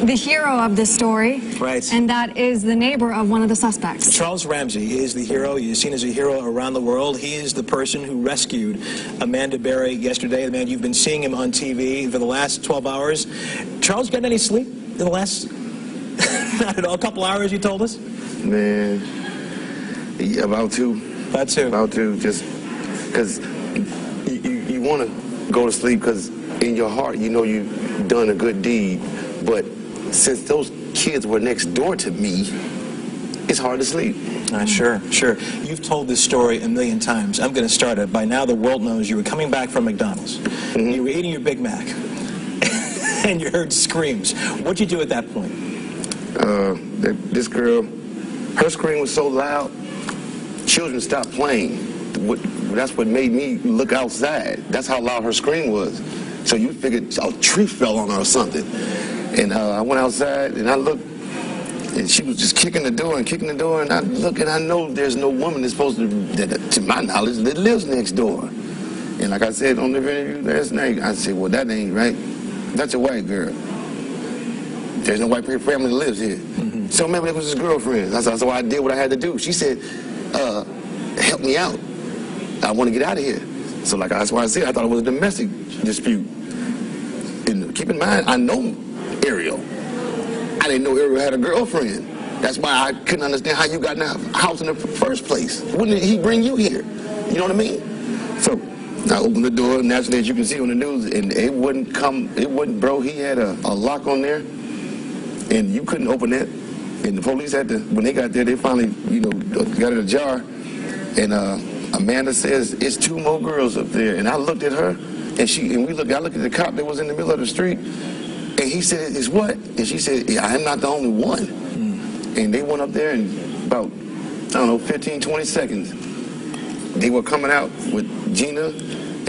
the hero of this story. Right. And that is the neighbor of one of the suspects. Charles Ramsey is the hero. He's seen as a hero around the world. He is the person who rescued Amanda Berry yesterday. The man, you've been seeing him on TV for the last 12 hours. Charles, gotten any sleep in the last, not at all, a couple hours, you told us? Man, yeah, about two. About two. About two, just because you want to go to sleep because in your heart you know you've done a good deed. But since those kids were next door to me, it's hard to sleep. Sure. You've told this story a million times. I'm going to start it. By now the world knows you were coming back from McDonald's. Mm-hmm. You were eating your Big Mac. And you heard screams. What'd you do at that point? This girl, her scream was so loud, children stopped playing. That's what made me look outside. That's how loud her scream was. So you figured a tree fell on her or something. And I went outside and I looked, and she was just kicking the door, and I look and I know there's no woman that's supposed to my knowledge, that lives next door. And like I said on the interview last night, I said, well, that ain't right. That's a white girl. There's no white family that lives here. Mm-hmm. So maybe that was his girlfriend. So I did what I had to do. She said, help me out. I want to get out of here. So like that's why I said I thought it was a domestic dispute. And keep in mind, I know Ariel. I didn't know Ariel had a girlfriend. That's why I couldn't understand how you got in the house in the first place. Wouldn't he bring you here? You know what I mean? So I opened the door, naturally, as you can see on the news, and it wouldn't, bro. He had a lock on there, and you couldn't open it. And the police had to, when they got there, they finally, got it ajar. And Amanda says, it's two more girls up there. And I looked at her, and I looked at the cop that was in the middle of the street, and he said, it's what? And she said, yeah, I am not the only one. And they went up there, and about, 15, 20 seconds, they were coming out with Gina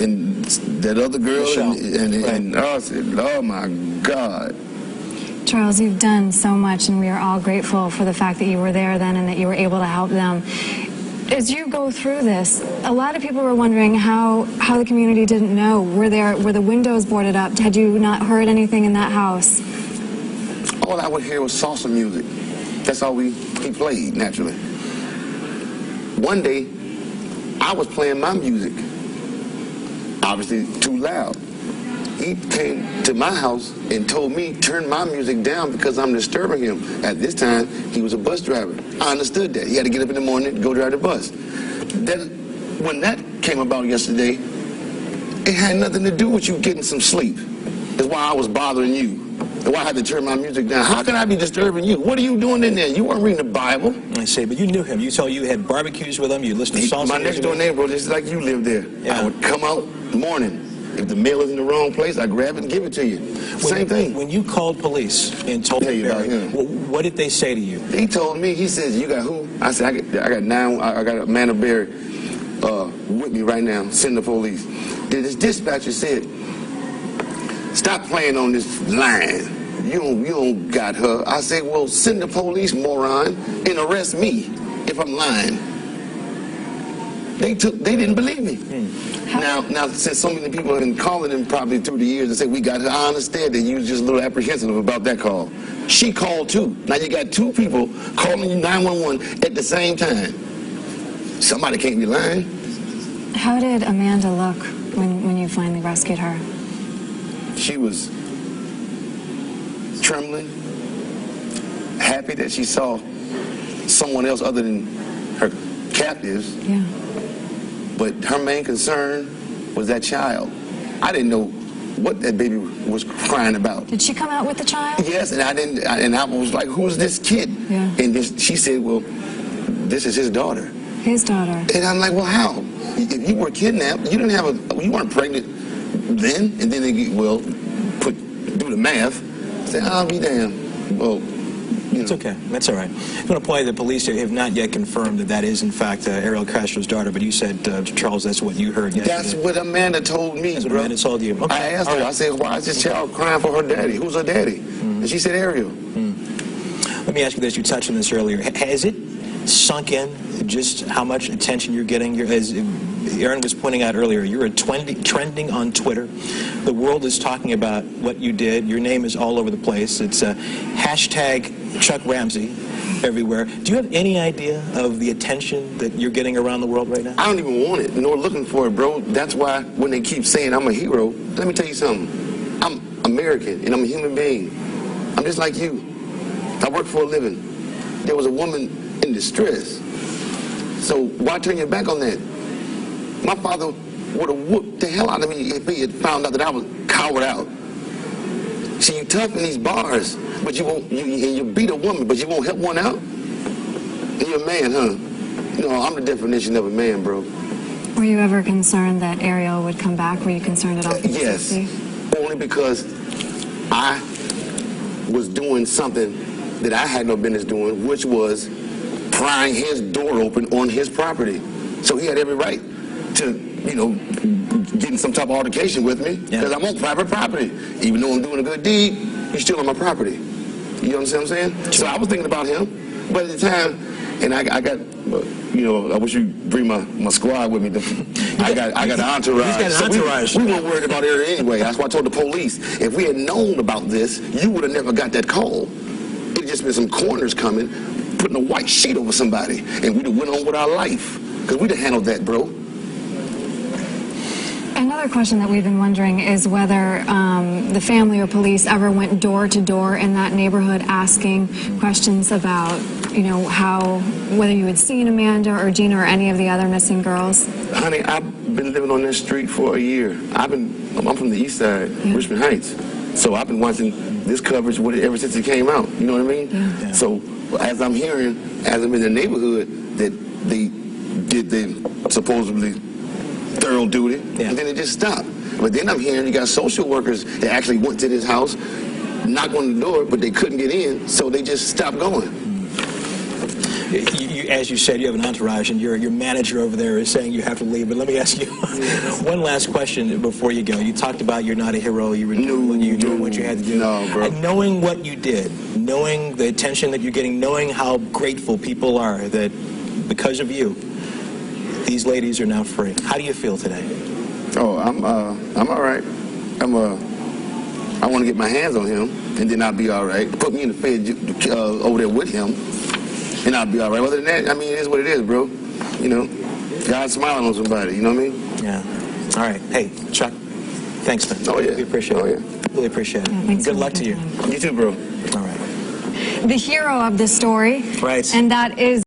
and that other girl, and I said, oh my God. Charles, you've done so much, and we are all grateful for the fact that you were there then and that you were able to help them. As you go through this, a lot of people were wondering how the community didn't know. Were the windows boarded up? Had you not heard anything in that house? All I would hear was salsa music. That's all he played, naturally. One day, I was playing my music, obviously too loud. He came to my house and told me, turn my music down because I'm disturbing him. At this time, he was a bus driver. I understood that. He had to get up in the morning and go drive the bus. When that came about yesterday, it had nothing to do with you getting some sleep. That's why I was bothering you. That's why I had to turn my music down. How can I be disturbing you? What are you doing in there? You weren't reading the Bible. I see, but you knew him. You had barbecues with him. You listened to songs. My next door neighbor, just like you lived there. Yeah. I would come out in the morning. If the mail is in the wrong place, I grab it and give it to you. Same thing. When you called police and told them about him, what did they say to you? He told me, he says, you got who? I said, I got Amanda Berry with me right now. Send the police. Then this dispatcher said, stop playing on this line. You don't got her. I said, well, send the police, moron, and arrest me if I'm lying. They didn't believe me. Now, since so many people have been calling him probably through the years and say, we got her, I understand that you was just a little apprehensive about that call. She called too. Now you got two people calling you 911 at the same time. Somebody can't be lying. How did Amanda look when you finally rescued her? She was trembling, happy that she saw someone else other than her captives. Yeah. But her main concern was that child. I didn't know what that baby was crying about. Did she come out with the child? Yes, and I was like, who's this kid? Yeah. And she said, well, this is his daughter. His daughter. And I'm like, well, how? If you were kidnapped, you weren't pregnant then, and then they do the math. Say, I'll be damned. Well, it's okay. That's all right. I want to point out the police have not yet confirmed that is, in fact, Ariel Castro's daughter, but you said, Charles, that's what you heard yesterday. That's what Amanda told me, That's what bro. Amanda told you. Okay. I asked her, I said, why is this child crying for her daddy? Who's her daddy? And she said, Ariel. Let me ask you this. You touched on this earlier. Has it sunk in just how much attention you're getting? Aaron was pointing out earlier, you're trending on Twitter. The world is talking about what you did. Your name is all over the place. It's hashtag Chuck Ramsey everywhere. Do you have any idea of the attention that you're getting around the world right now? I don't even want it, nor looking for it, bro. That's why when they keep saying I'm a hero, let me tell you something. I'm American, and I'm a human being. I'm just like you. I work for a living. There was a woman in distress. So why turn your back on that? My father would have whooped the hell out of me if he had found out that I was cowered out. See, you tough in these bars, but you won't. You beat a woman, but you won't help one out. And you're a man, huh? You know, I'm the definition of a man, bro. Were you ever concerned that Ariel would come back? Were you concerned at all? Yes, only because I was doing something that I had no business doing, which was prying his door open on his property. So he had every right to, you know, get in some type of altercation with me because I'm on private property. Even though I'm doing a good deed, he's still on my property. You know what I'm saying? Sure. So I was thinking about him, but at the time, and I got, you know, I wish you bring my squad with me. I got an entourage. He's got an entourage. So we weren't worried about it anyway. That's why I told the police, if we had known about this, you would have never got that call. It'd just been some corners coming, putting a white sheet over somebody, and we'd have went on with our life. Because we'd have handled that, bro. Another question that we've been wondering is whether the family or police ever went door to door in that neighborhood asking questions about, you know, whether you had seen Amanda or Gina or any of the other missing girls. Honey, I've been living on this street for a year. I'm from the east side, Richmond Heights. So I've been watching this coverage with it ever since it came out. You know what I mean? Yeah. So as I'm hearing, as I'm in the neighborhood, that they did the supposedly thorough duty, and then it just stopped. But then I'm hearing you got social workers that actually went to this house, knocked on the door, but they couldn't get in, so they just stopped going. As you said, you have an entourage, and your manager over there is saying you have to leave. But let me ask you one last question before you go. You talked about you're not a hero. You were doing what you had to do. No, bro. Knowing what you did, knowing the attention that you're getting, knowing how grateful people are that because of you, these ladies are now free. How do you feel today? Oh, I'm all right. I want to get my hands on him, and then I'll be all right. Put me in the Fed over there with him, and I'll be all right. Other than that, I mean, it is what it is, bro. You know, God's smiling on somebody. You know what I mean? Yeah. All right. Hey, Chuck. Thanks, man. Oh yeah. We appreciate it. Oh yeah. Really appreciate it. Yeah, Good luck to you. You too, bro. All right. The hero of this story. Right. And that is